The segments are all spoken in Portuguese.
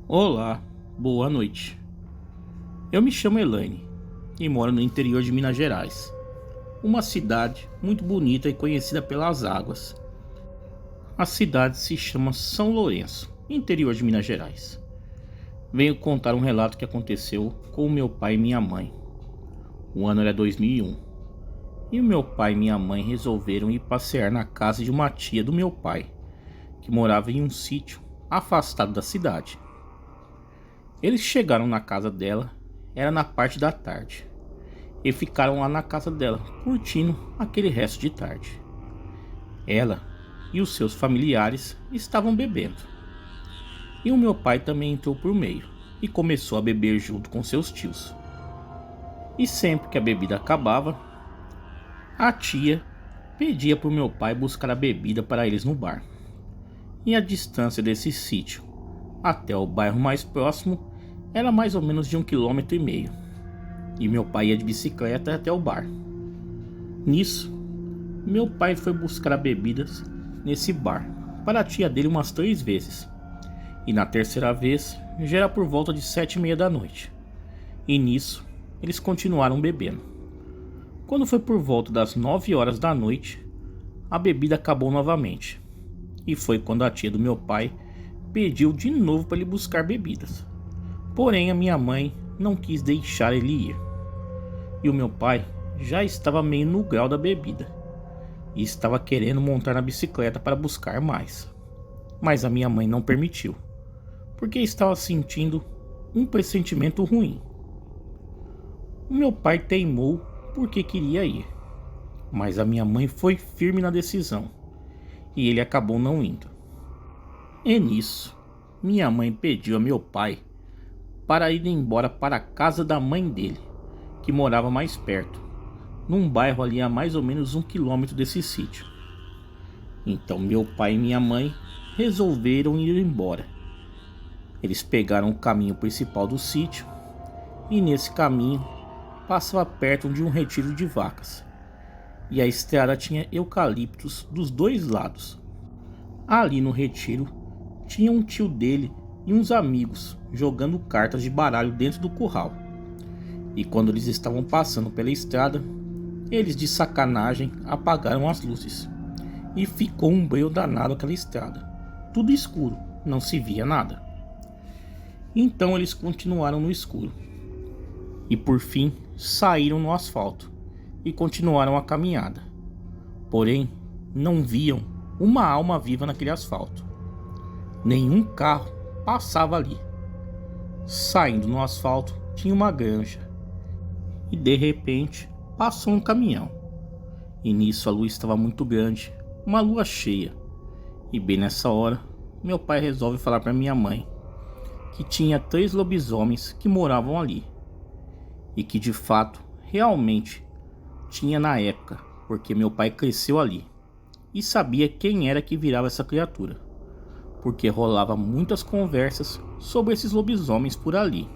Olá, boa noite. Eu me chamo Elaine e moro no interior de Minas Gerais, uma cidade muito bonita e conhecida pelas águas. A cidade se chama São Lourenço, interior de Minas Gerais. Venho contar um relato que aconteceu com o meu pai e minha mãe. O ano era 2001 e o meu pai e minha mãe resolveram ir passear na casa de uma tia do meu pai, que morava em um sítio afastado da cidade. Eles chegaram na casa dela, era na parte da tarde, e ficaram lá na casa dela, curtindo aquele resto de tarde. Ela e os seus familiares estavam bebendo, e o meu pai também entrou por meio e começou a beber junto com seus tios. E sempre que a bebida acabava, a tia pedia para o meu pai buscar a bebida para eles no bar. E a distância desse sítio até o bairro mais próximo era mais ou menos de 1,5 km. E meu pai ia de bicicleta até o bar. Nisso, meu pai foi buscar bebidas nesse bar para a tia dele umas 3 vezes. E na terceira vez já era por volta de 7h30 da noite. E nisso, eles continuaram bebendo. Quando foi por volta das 9 horas da noite, a bebida acabou novamente. E foi quando a tia do meu pai pediu de novo para ele buscar bebidas. Porém, a minha mãe não quis deixar ele ir. E o meu pai já estava meio no grau da bebida e estava querendo montar na bicicleta para buscar mais. Mas a minha mãe não permitiu, porque estava sentindo um pressentimento ruim. O meu pai teimou porque queria ir, mas a minha mãe foi firme na decisão e ele acabou não indo. E nisso, minha mãe pediu a meu pai para ir embora para a casa da mãe dele, que morava mais perto, num bairro ali a mais ou menos 1 km desse sítio. Então meu pai e minha mãe resolveram ir embora. Eles pegaram o caminho principal do sítio e nesse caminho passava perto de um retiro de vacas. E a estrada tinha eucaliptos dos dois lados. Ali no retiro tinha um tio dele e uns amigos jogando cartas de baralho dentro do curral. E quando eles estavam passando pela estrada, eles de sacanagem apagaram as luzes. E ficou um breu danado aquela estrada. Tudo escuro, não se via nada. Então eles continuaram no escuro. E por fim saíram no asfalto e continuaram a caminhada. Porém, não viam uma alma viva naquele asfalto. Nenhum carro passava ali. Saindo no asfalto tinha uma granja. E de repente passou um caminhão. E nisso a luz estava muito grande, uma lua cheia. E bem nessa hora, meu pai resolve falar para minha mãe que tinha 3 lobisomens que moravam ali. E que de fato, realmente, tinha na época, porque meu pai cresceu ali. E sabia quem era que virava essa criatura, porque rolava muitas conversas sobre esses lobisomens por ali,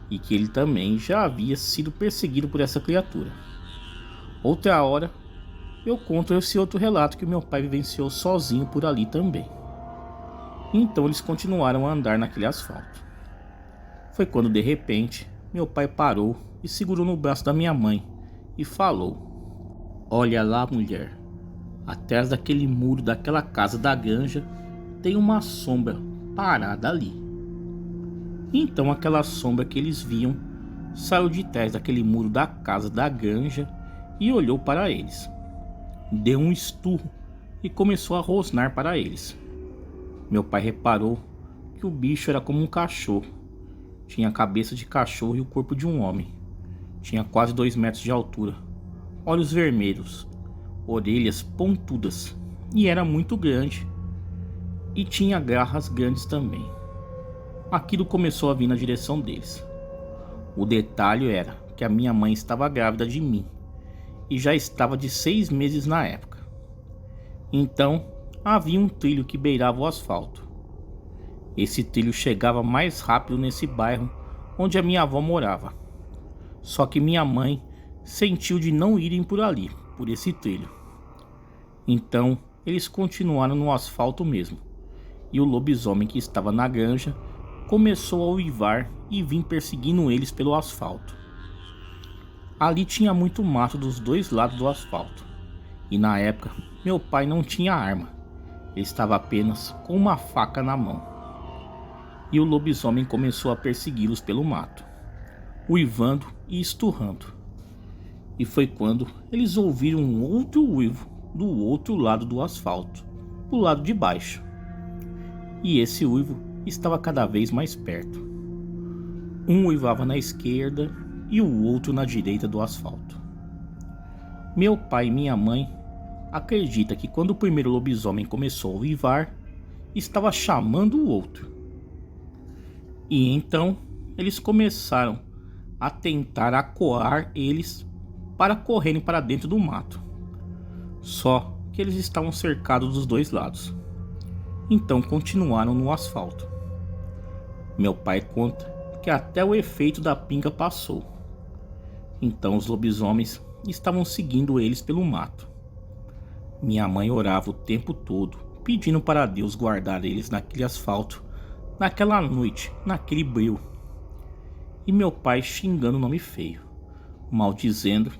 e que ele também já havia sido perseguido por essa criatura. Outra hora eu conto esse outro relato que meu pai vivenciou sozinho por ali também. Então eles continuaram a andar naquele asfalto. Foi quando de repente meu pai parou e segurou no braço da minha mãe e falou: "Olha lá, mulher, atrás daquele muro daquela casa da granja tem uma sombra parada ali." Então aquela sombra que eles viam saiu de trás daquele muro da casa da granja e olhou para eles. Deu um esturro e começou a rosnar para eles. Meu pai reparou que o bicho era como um cachorro. Tinha a cabeça de cachorro e o corpo de um homem. Tinha quase 2 metros de altura, olhos vermelhos, orelhas pontudas e era muito grande. E tinha garras grandes também. Aquilo começou a vir na direção deles. O detalhe era que a minha mãe estava grávida de mim e já estava de 6 meses na época. Então havia um trilho que beirava o asfalto. Esse trilho chegava mais rápido nesse bairro onde a minha avó morava. Só que minha mãe sentiu de não irem por ali, por esse trilho. Então eles continuaram no asfalto mesmo, e o lobisomem que estava na granja começou a uivar e vir perseguindo eles pelo asfalto. Ali tinha muito mato dos dois lados do asfalto, e na época meu pai não tinha arma, ele estava apenas com uma faca na mão. E o lobisomem começou a persegui-los pelo mato, uivando e esturrando. E foi quando eles ouviram um outro uivo do outro lado do asfalto, do lado de baixo. E esse uivo estava cada vez mais perto. Um uivava na esquerda e o outro na direita do asfalto. Meu pai e minha mãe acreditam que quando o primeiro lobisomem começou a uivar, estava chamando o outro. E então eles começaram a tentar acuar eles para correrem para dentro do mato. Só que eles estavam cercados dos dois lados. Então continuaram no asfalto. Meu pai conta que até o efeito da pinga passou. Então os lobisomens estavam seguindo eles pelo mato. Minha mãe orava o tempo todo, pedindo para Deus guardar eles naquele asfalto, naquela noite, naquele breu. E meu pai xingando o nome feio, maldizendo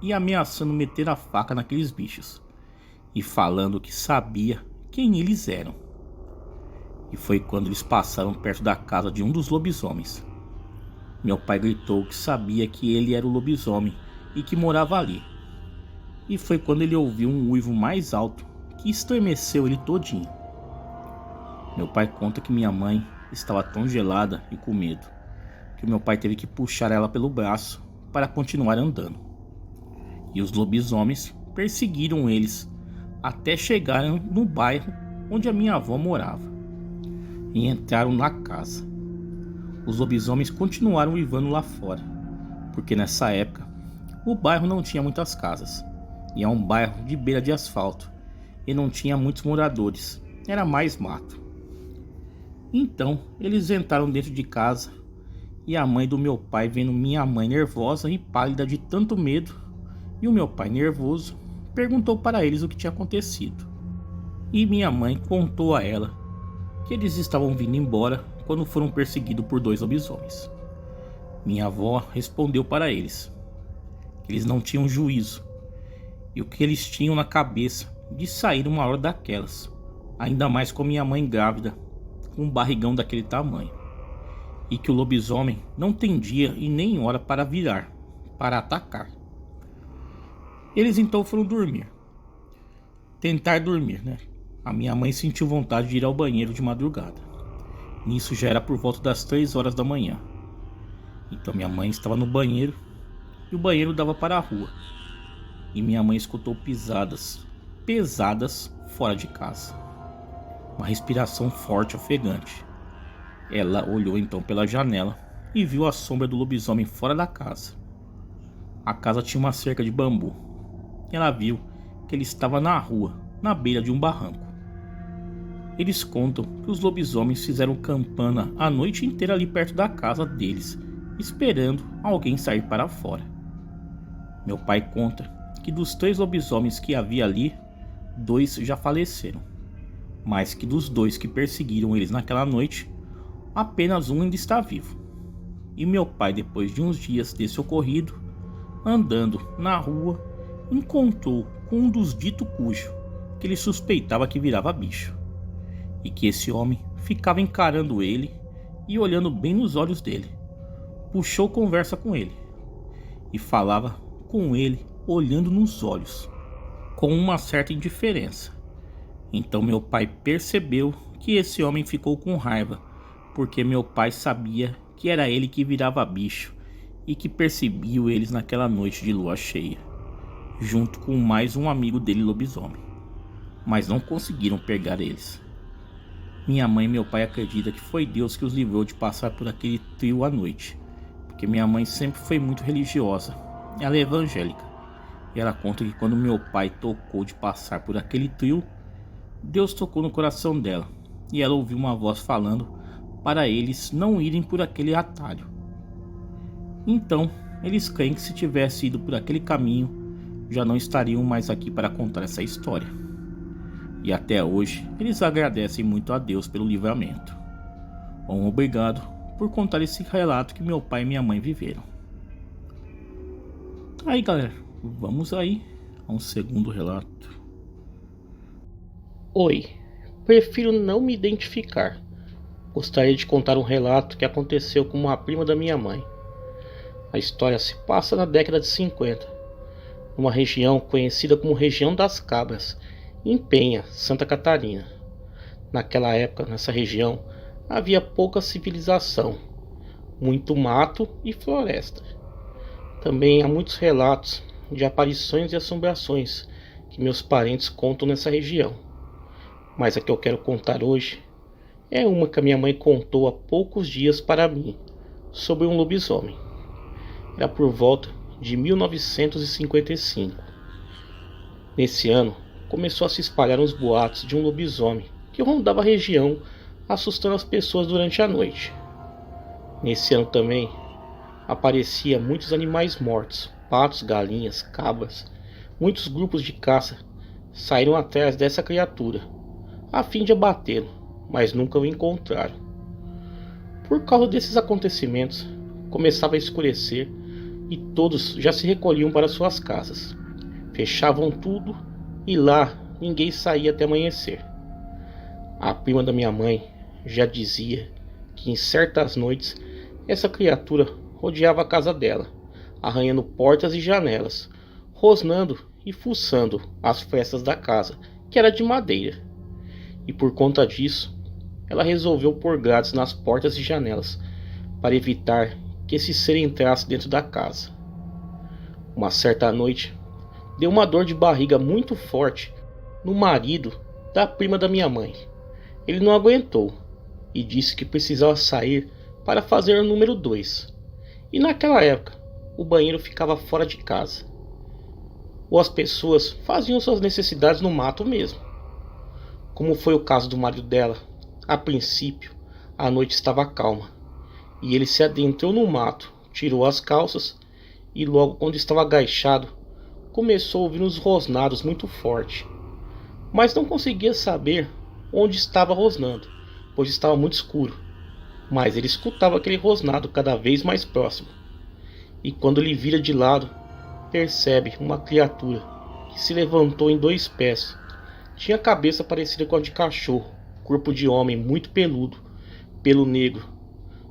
e ameaçando meter a faca naqueles bichos, e falando que sabia quem eles eram. E foi quando eles passaram perto da casa de um dos lobisomens. Meu pai gritou que sabia que ele era o lobisomem e que morava ali. E foi quando ele ouviu um uivo mais alto que estremeceu ele todinho. Meu pai conta que minha mãe estava tão gelada e com medo que meu pai teve que puxar ela pelo braço para continuar andando. E os lobisomens perseguiram eles até chegarem no bairro onde a minha avó morava e entraram na casa. Os lobisomens continuaram uivando lá fora, porque nessa época o bairro não tinha muitas casas e é um bairro de beira de asfalto e não tinha muitos moradores, era mais mato. Então eles entraram dentro de casa e a mãe do meu pai, vendo minha mãe nervosa e pálida de tanto medo e o meu pai nervoso, perguntou para eles o que tinha acontecido. E minha mãe contou a ela que eles estavam vindo embora quando foram perseguidos por dois lobisomens. Minha avó respondeu para eles que eles não tinham juízo e o que eles tinham na cabeça de sair uma hora daquelas, ainda mais com minha mãe grávida, com um barrigão daquele tamanho, e que o lobisomem não tem dia e nem hora para virar, para atacar. Eles então foram tentar dormir, né? A minha mãe sentiu vontade de ir ao banheiro de madrugada. Nisso já era por volta das 3 horas da manhã. Então minha mãe estava no banheiro e o banheiro dava para a rua. E minha mãe escutou pisadas pesadas fora de casa. Uma respiração forte, ofegante. Ela olhou então pela janela e viu a sombra do lobisomem fora da casa. A casa tinha uma cerca de bambu. E ela viu que ele estava na rua, na beira de um barranco. Eles contam que os lobisomens fizeram campana a noite inteira ali perto da casa deles, esperando alguém sair para fora. Meu pai conta que dos 3 lobisomens que havia ali, 2 já faleceram, mas que dos 2 que perseguiram eles naquela noite, apenas um ainda está vivo. E meu pai, depois de uns dias desse ocorrido, andando na rua, encontrou com um dos dito cujo, que ele suspeitava que virava bicho, e que esse homem ficava encarando ele e olhando bem nos olhos dele. Puxou conversa com ele e falava com ele olhando nos olhos, com uma certa indiferença. Então meu pai percebeu que esse homem ficou com raiva, porque meu pai sabia que era ele que virava bicho e que perseguiu eles naquela noite de lua cheia, junto com mais um amigo dele lobisomem, mas não conseguiram pegar eles. Minha mãe e meu pai acreditam que foi Deus que os livrou de passar por aquele trio à noite, porque minha mãe sempre foi muito religiosa, ela é evangélica, e ela conta que quando meu pai tocou de passar por aquele trio, Deus tocou no coração dela, e ela ouviu uma voz falando para eles não irem por aquele atalho. Então eles creem que se tivesse ido por aquele caminho, já não estariam mais aqui para contar essa história. E até hoje, eles agradecem muito a Deus pelo livramento. Um obrigado por contar esse relato que meu pai e minha mãe viveram. Aí galera, vamos aí a um segundo relato. Oi, prefiro não me identificar. Gostaria de contar um relato que aconteceu com uma prima da minha mãe. A história se passa na década de 50, numa região conhecida como região das Cabras, em Penha, Santa Catarina. Naquela época, nessa região, havia pouca civilização, muito mato e floresta. Também há muitos relatos de aparições e assombrações que meus parentes contam nessa região. Mas a que eu quero contar hoje é uma que a minha mãe contou há poucos dias para mim, sobre um lobisomem. Era por volta de 1955. Nesse ano, começou a se espalhar uns boatos de um lobisomem que rondava a região, assustando as pessoas durante a noite. Nesse ano também, aparecia muitos animais mortos, patos, galinhas, cabras. Muitos grupos de caça saíram atrás dessa criatura, a fim de abatê-lo, mas nunca o encontraram. Por causa desses acontecimentos, começava a escurecer e todos já se recolhiam para suas casas. Fechavam tudo e lá ninguém saía até amanhecer. A prima da minha mãe já dizia que em certas noites essa criatura rodeava a casa dela, arranhando portas e janelas, rosnando e fuçando as frestas da casa, que era de madeira. E por conta disso, ela resolveu pôr grades nas portas e janelas, para evitar que esse ser entrasse dentro da casa. Uma certa noite, deu uma dor de barriga muito forte no marido da prima da minha mãe. Ele não aguentou e disse que precisava sair para fazer o número 2. E naquela época, o banheiro ficava fora de casa, ou as pessoas faziam suas necessidades no mato mesmo. Como foi o caso do marido dela, a princípio, a noite estava calma, e ele se adentrou no mato, tirou as calças, e logo quando estava agachado, começou a ouvir uns rosnados muito forte. Mas não conseguia saber onde estava rosnando, pois estava muito escuro. Mas ele escutava aquele rosnado cada vez mais próximo. E quando ele vira de lado, percebe uma criatura que se levantou em 2 pés. Tinha a cabeça parecida com a de cachorro, corpo de homem muito peludo, pelo negro.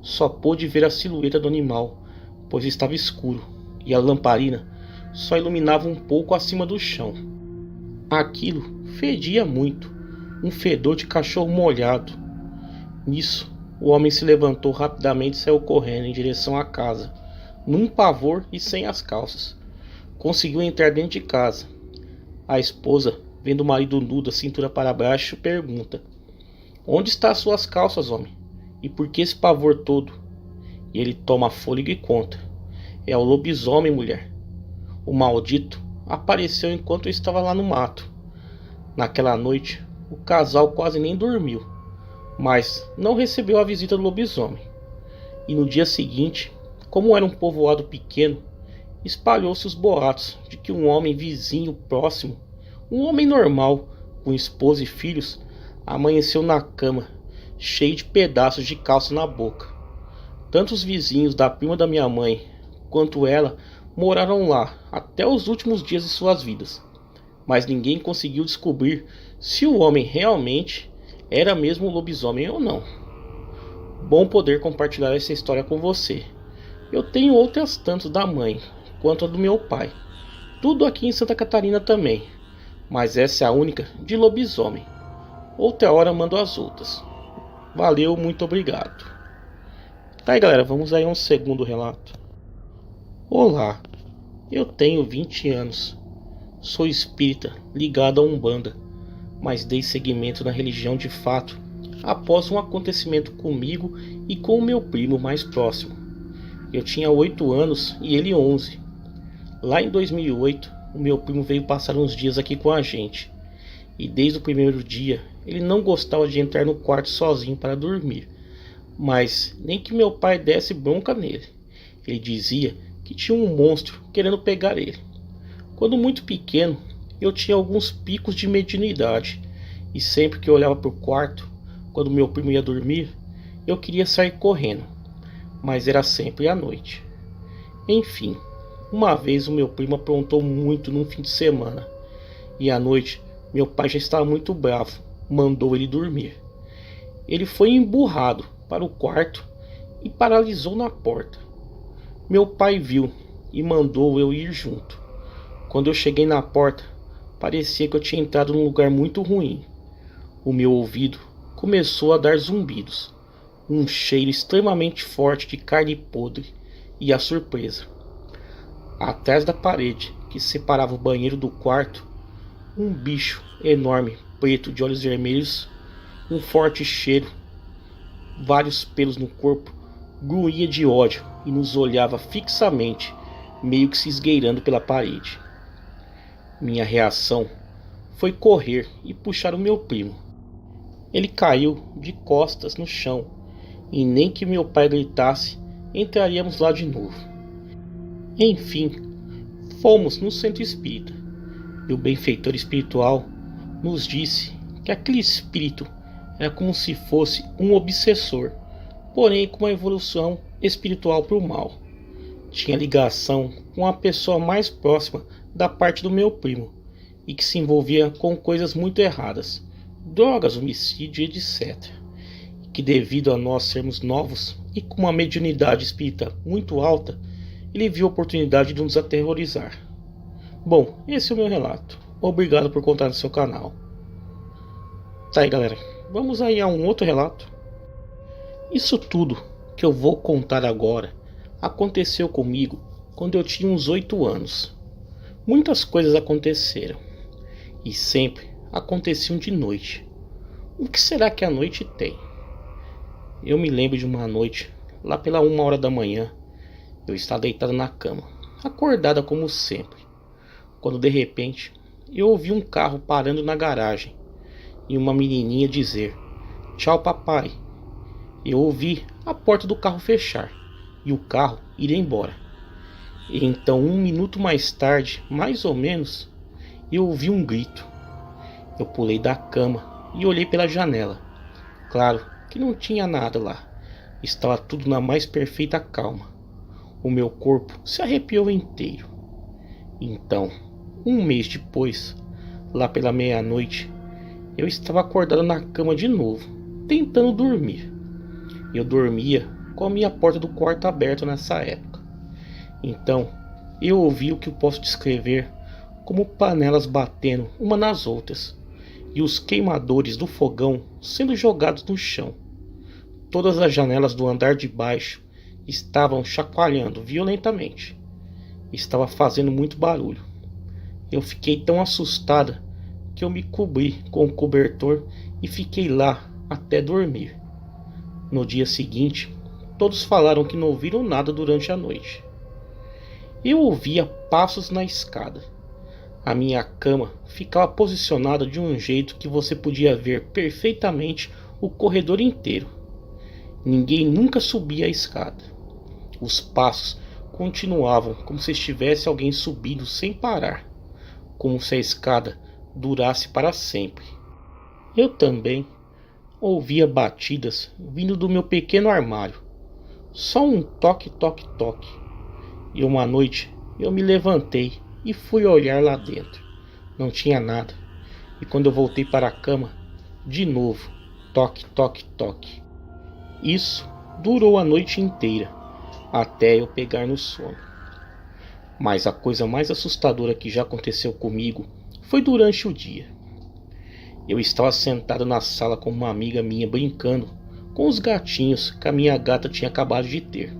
Só pôde ver a silhueta do animal, pois estava escuro, e a lamparina só iluminava um pouco acima do chão. Aquilo fedia muito, um fedor de cachorro molhado. Nisso, o homem se levantou rapidamente e saiu correndo em direção à casa, num pavor e sem as calças. Conseguiu entrar dentro de casa. A esposa, vendo o marido nu da cintura para baixo, pergunta: "Onde estão as suas calças, homem? E por que esse pavor todo?" E ele toma fôlego e conta: "É o lobisomem, mulher. O maldito apareceu enquanto eu estava lá no mato." Naquela noite, o casal quase nem dormiu, mas não recebeu a visita do lobisomem. E no dia seguinte, como era um povoado pequeno, espalhou-se os boatos de que um homem vizinho próximo, um homem normal, com esposa e filhos, amanheceu na cama, cheio de pedaços de calça na boca. Tanto os vizinhos da prima da minha mãe, quanto ela, moraram lá até os últimos dias de suas vidas. Mas ninguém conseguiu descobrir se o homem realmente era mesmo um lobisomem ou não. Bom poder compartilhar essa história com você. Eu tenho outras tantas da mãe, quanto a do meu pai. Tudo aqui em Santa Catarina também. Mas essa é a única de lobisomem. Outra hora mando as outras. Valeu, muito obrigado. Tá aí galera, vamos aí a um segundo relato. Olá, eu tenho 20 anos. Sou espírita ligado a Umbanda, mas dei seguimento na religião de fato após um acontecimento comigo e com o meu primo mais próximo. Eu tinha 8 anos e ele 11. Lá em 2008, o meu primo veio passar uns dias aqui com a gente. E desde o primeiro dia, ele não gostava de entrar no quarto sozinho para dormir. Mas nem que meu pai desse bronca nele. Ele dizia que tinha um monstro querendo pegar ele. Quando muito pequeno, eu tinha alguns picos de mediunidade, e sempre que eu olhava para o quarto, quando meu primo ia dormir, eu queria sair correndo, mas era sempre à noite. Enfim, uma vez o meu primo aprontou muito num fim de semana, e à noite meu pai já estava muito bravo, mandou ele dormir. Ele foi emburrado para o quarto e paralisou na porta. Meu pai viu e mandou eu ir junto. Quando eu cheguei na porta, parecia que eu tinha entrado num lugar muito ruim. O meu ouvido começou a dar zumbidos, um cheiro extremamente forte de carne podre e a surpresa. Atrás da parede que separava o banheiro do quarto, um bicho enorme, preto, de olhos vermelhos, um forte cheiro, vários pelos no corpo, grunhia de ódio e nos olhava fixamente, meio que se esgueirando pela parede. Minha reação foi correr e puxar o meu primo. Ele caiu de costas no chão, e nem que meu pai gritasse, entraríamos lá de novo. Enfim, fomos no centro espírita, e o benfeitor espiritual nos disse que aquele espírito era como se fosse um obsessor, porém com uma evolução espiritual para o mal. Tinha ligação com a pessoa mais próxima da parte do meu primo, e que se envolvia com coisas muito erradas, drogas, homicídio, etc. E que devido a nós sermos novos e com uma mediunidade espírita muito alta, ele viu a oportunidade de nos aterrorizar. Bom, esse é o meu relato. Obrigado por contar no seu canal. Tá aí, galera, vamos aí a um outro relato. Isso tudo que eu vou contar agora aconteceu comigo quando eu tinha uns 8 anos. Muitas coisas aconteceram, e sempre aconteciam de noite. O que será que a noite tem? Eu me lembro de uma noite, lá pela 1 hora da manhã, eu estava deitado na cama, acordada como sempre, quando de repente eu ouvi um carro parando na garagem e uma menininha dizer: "Tchau, papai." Eu ouvi a porta do carro fechar e o carro ir embora. E então, 1 minuto mais tarde, mais ou menos, eu ouvi um grito. Eu pulei da cama e olhei pela janela. Claro que não tinha nada lá. Estava tudo na mais perfeita calma. O meu corpo se arrepiou inteiro. Então, 1 mês depois, lá pela meia-noite, eu estava acordado na cama de novo, tentando dormir. Eu dormia com a minha porta do quarto aberta nessa época. Então, eu ouvi o que eu posso descrever como panelas batendo uma nas outras, e os queimadores do fogão sendo jogados no chão. Todas as janelas do andar de baixo estavam chacoalhando violentamente. Estava fazendo muito barulho. Eu fiquei tão assustada que eu me cobri com o cobertor e fiquei lá até dormir. No dia seguinte, todos falaram que não ouviram nada durante a noite. Eu ouvia passos na escada. A minha cama ficava posicionada de um jeito que você podia ver perfeitamente o corredor inteiro. Ninguém nunca subia a escada. Os passos continuavam como se estivesse alguém subindo sem parar, como se a escada durasse para sempre. Eu também ouvia batidas vindo do meu pequeno armário. Só um toque, toque, toque. E uma noite eu me levantei e fui olhar lá dentro. Não tinha nada. E quando eu voltei para a cama, de novo, toque, toque, toque. Isso durou a noite inteira, até eu pegar no sono. Mas a coisa mais assustadora que já aconteceu comigo foi durante o dia. Eu estava sentado na sala com uma amiga minha brincando com os gatinhos que a minha gata tinha acabado de ter.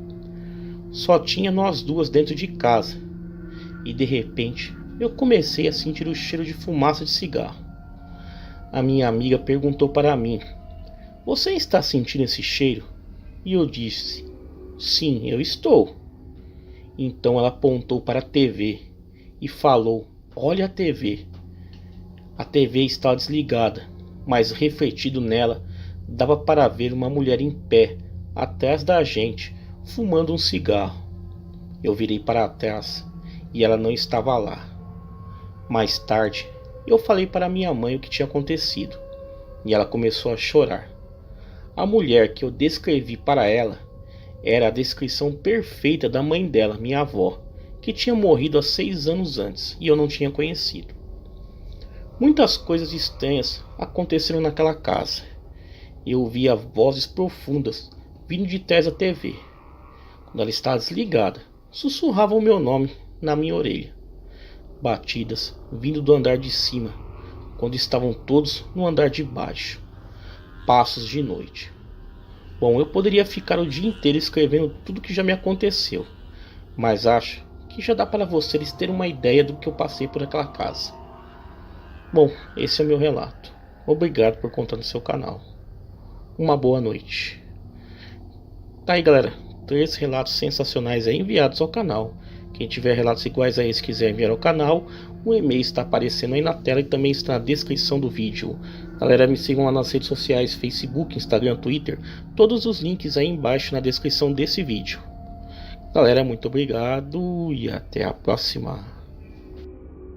Só tinha nós duas dentro de casa, e de repente eu comecei a sentir o cheiro de fumaça de cigarro. A minha amiga perguntou para mim: "Você está sentindo esse cheiro?" E eu disse: "Sim, eu estou." Então ela apontou para a TV e falou: "Olha a TV." A TV estava desligada, mas refletido nela dava para ver uma mulher em pé atrás da gente, fumando um cigarro. Eu virei para trás e ela não estava lá. Mais tarde, eu falei para minha mãe o que tinha acontecido e ela começou a chorar. A mulher que eu descrevi para ela era a descrição perfeita da mãe dela, minha avó, que tinha morrido há 6 anos antes e eu não tinha conhecido. Muitas coisas estranhas aconteceram naquela casa. Eu ouvia vozes profundas vindo de trás da TV. Quando ela estava desligada, sussurravam o meu nome na minha orelha. Batidas vindo do andar de cima, quando estavam todos no andar de baixo. Passos de noite. Bom, eu poderia ficar o dia inteiro escrevendo tudo que já me aconteceu, mas acho que já dá para vocês terem uma ideia do que eu passei por aquela casa. Bom, esse é o meu relato. Obrigado por contar no seu canal. Uma boa noite. Tá aí, galera, 3 relatos sensacionais aí enviados ao canal. Quem tiver relatos iguais a esse quiser enviar ao canal, o e-mail está aparecendo aí na tela e também está na descrição do vídeo. Galera, me sigam lá nas redes sociais, Facebook, Instagram, Twitter, todos os links aí embaixo na descrição desse vídeo. Galera, muito obrigado e até a próxima.